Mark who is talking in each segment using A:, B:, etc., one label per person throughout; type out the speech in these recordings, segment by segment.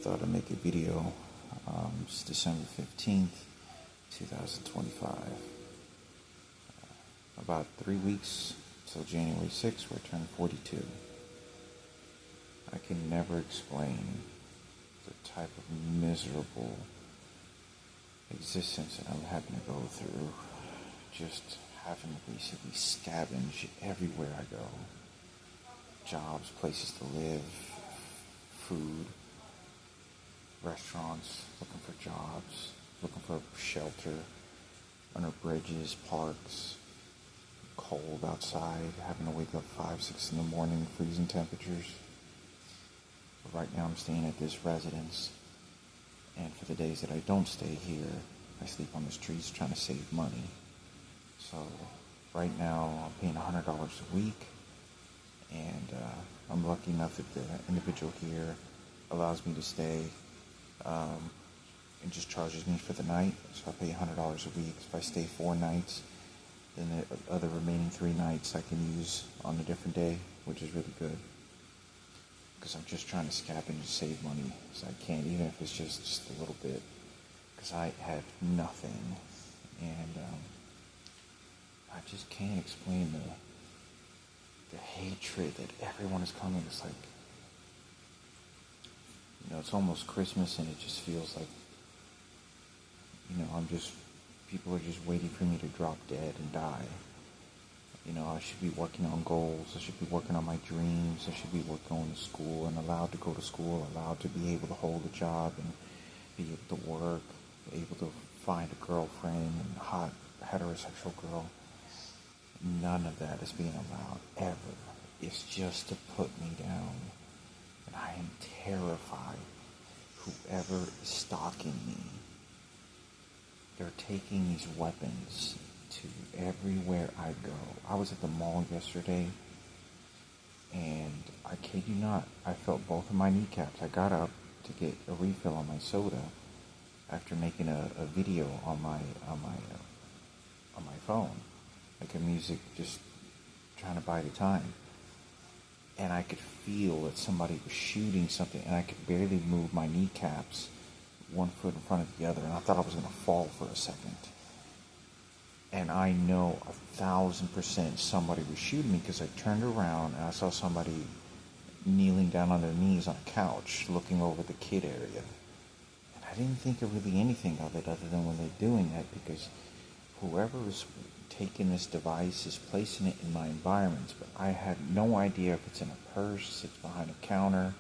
A: thought I'd make a video. It's December 15th, 2025. About 3 weeks till January 6th, where I turn 42. I can never explain the type of miserable existence that I'm having to go through. Just having to basically scavenge everywhere I go. Jobs, places to live, food, restaurants, looking for jobs, looking for shelter, under bridges, parks, cold outside, having to wake up 5, 6 in the morning, freezing temperatures. But right now I'm staying at this residence, and for the days that I don't stay here, I sleep on the streets trying to save money. So right now I'm paying $100 a week, and I'm lucky enough that the individual here allows me to stay and just charges me for the night. So I pay $100 a week. If I stay 4 nights, then the other remaining 3 nights I can use on a different day, which is really good. Because I'm just trying to scavenge and save money so I can, even if it's just a little bit. Because I have nothing, and I just can't explain the hatred that everyone is coming. It's like, it's almost Christmas, and it just feels like, people are just waiting for me to drop dead and die. I should be working on goals. I should be working on my dreams. I should be going to school and allowed to go to school, allowed to be able to hold a job and be able to work, able to find a girlfriend and hot heterosexual girl. None of that is being allowed ever. It's just to put me down. And I am terrified. Whoever is stalking me, they're taking these weapons to everywhere I go. I was at the mall yesterday, and I kid you not, I felt both of my kneecaps. I got up to get a refill on my soda after making a video on my phone, like a music, just trying to buy the time. And I could feel that somebody was shooting something, and I could barely move my kneecaps, one foot in front of the other, and I thought I was going to fall for a second. And I know 1,000% somebody was shooting me, because I turned around and I saw somebody kneeling down on their knees on a couch, looking over the kid area. And I didn't think of really anything of it other than when they're doing that, because whoever is taking this device is placing it in my environments, but I have no idea if it's in a purse, it's behind a counter.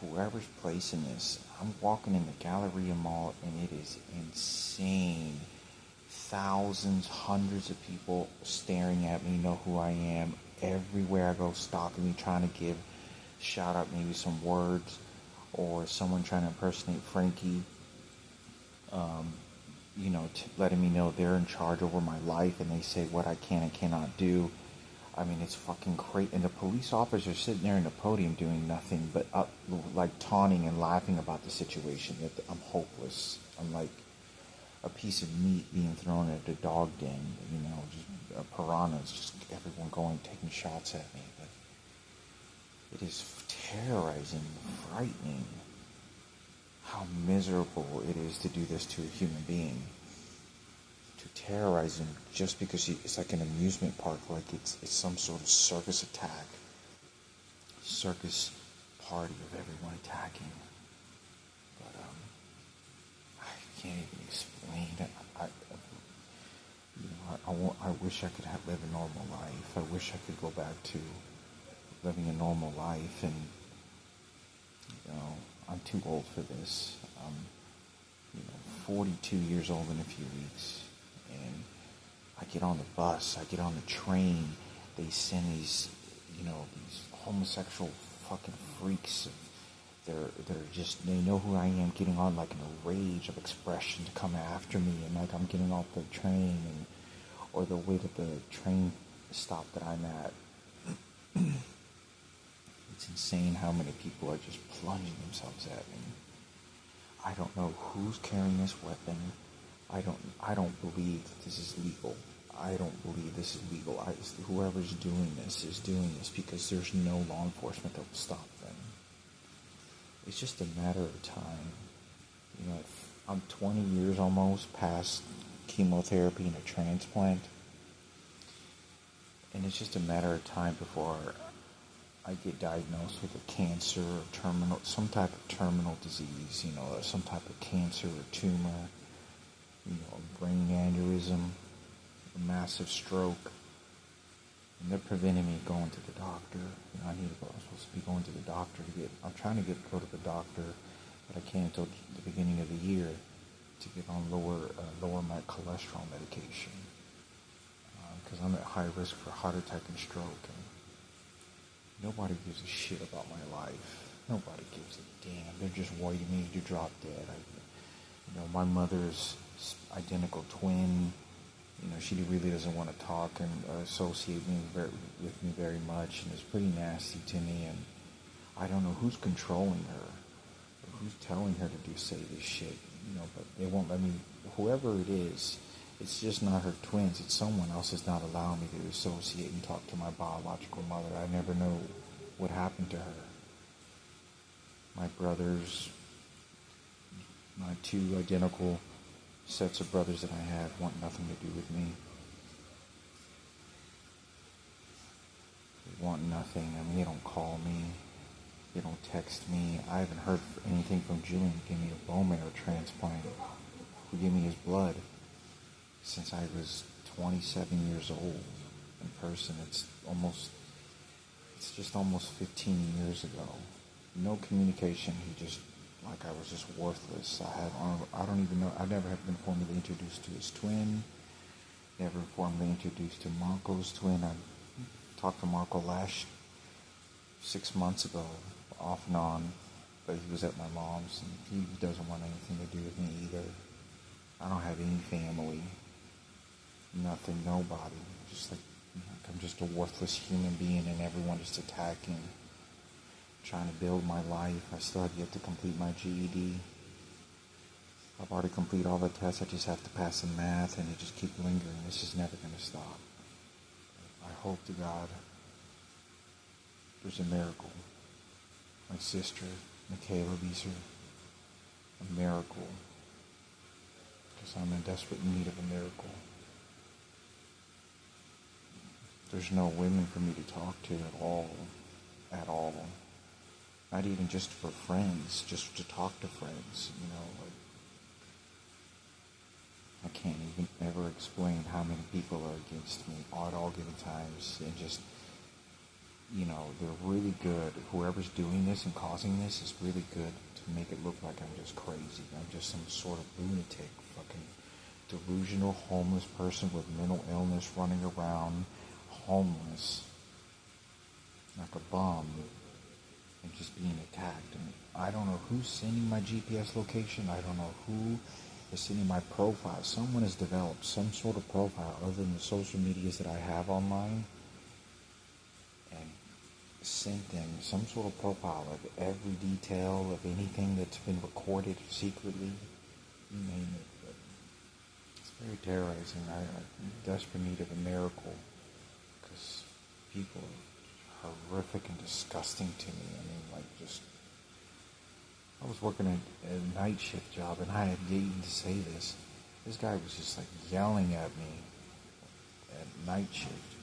A: Whoever's placing this, I'm walking in the Galleria Mall, and it is insane. Thousands, hundreds of people staring at me, know who I am. Everywhere I go, stalking me, trying to shout out maybe some words, or someone trying to impersonate Frankie, letting me know they're in charge over my life, and they say what I can and cannot do. I mean, it's fucking crazy. And the police officers sitting there in the podium doing nothing but taunting and laughing about the situation, that I'm hopeless. I'm like a piece of meat being thrown at a dog den, just piranhas, just everyone taking shots at me. But it is terrorizing, frightening, how miserable it is to do this to a human being. To terrorize him just because it's like an amusement park, like it's some sort of circus attack, circus party of everyone attacking. But I can't even explain it. I wish I could live a normal life. I wish I could go back to living a normal life, and I'm too old for this. I'm 42 years old in a few weeks. And I get on the bus, I get on the train, they send these homosexual fucking freaks. They know who I am, getting on like in a rage of expression to come after me, and like I'm getting off the train, or the way that the train stop that I'm at. It's insane how many people are just plunging themselves at me. I don't know who's carrying this weapon. I don't believe that this is legal. I don't believe this is legal. Whoever's doing this is doing this because there's no law enforcement that will stop them. it's just a matter of time. You know, I'm 20 years almost past chemotherapy and a transplant, and it's just a matter of time before I get diagnosed with a cancer or some type of terminal disease, or some type of cancer or tumor, a brain aneurysm, a massive stroke. And they're preventing me going to the doctor. I'm supposed to be going to the doctor I'm trying to go to the doctor, but I can't until the beginning of the year to get on lower my cholesterol medication. Because I'm at high risk for heart attack and stroke. And nobody gives a shit about my life. Nobody gives a damn. They're just waiting me to drop dead. My mother's identical twin. She really doesn't want to talk and associate with me very much, and it's pretty nasty to me. And I don't know who's controlling her, or who's telling her to say this shit. But they won't let me. Whoever it is, it's just not her twins. It's someone else that's not allowing me to associate and talk to my biological mother. I never know what happened to her. My brothers, my two identical sets of brothers that I have want nothing to do with me. They want nothing. They don't call me. They don't text me. I haven't heard anything from Julian who gave me a bone marrow transplant, who gave me his blood, since I was 27 years old in person. It's just almost 15 years ago. No communication. He just, like I was just worthless. I don't even know. I never have been formally introduced to his twin. Never formally introduced to Marco's twin. I talked to Marco last 6 months ago, off and on, but he was at my mom's, and he doesn't want anything to do with me either. I don't have any family, nothing, nobody. Just like I'm just a worthless human being, and everyone just attacking. Trying to build my life. I still have yet to complete my GED. I've already completed all the tests. I just have to pass the math, and it just keep lingering. This is never going to stop. I hope to God there's a miracle. My sister, Michaela Beeser, a miracle. Because I'm in desperate need of a miracle. There's no women for me to talk to at all. At all. Not even just for friends, just to talk to friends, I can't even ever explain how many people are against me at all given times, and just, they're really good. Whoever's doing this and causing this is really good to make it look like I'm just crazy. I'm just some sort of lunatic, fucking delusional homeless person with mental illness running around homeless like a bum. And just being attacked. And I don't know who's sending my GPS location. I don't know who is sending my profile. Someone has developed some sort of profile other than the social medias that I have online, and sent them some sort of profile of every detail of anything that's been recorded secretly. You name it. But it's very terrorizing. I'm in desperate need of a miracle, because people horrific and disgusting to me. I was working a night shift job, and I had even to say this. This guy was just yelling at me at night shift.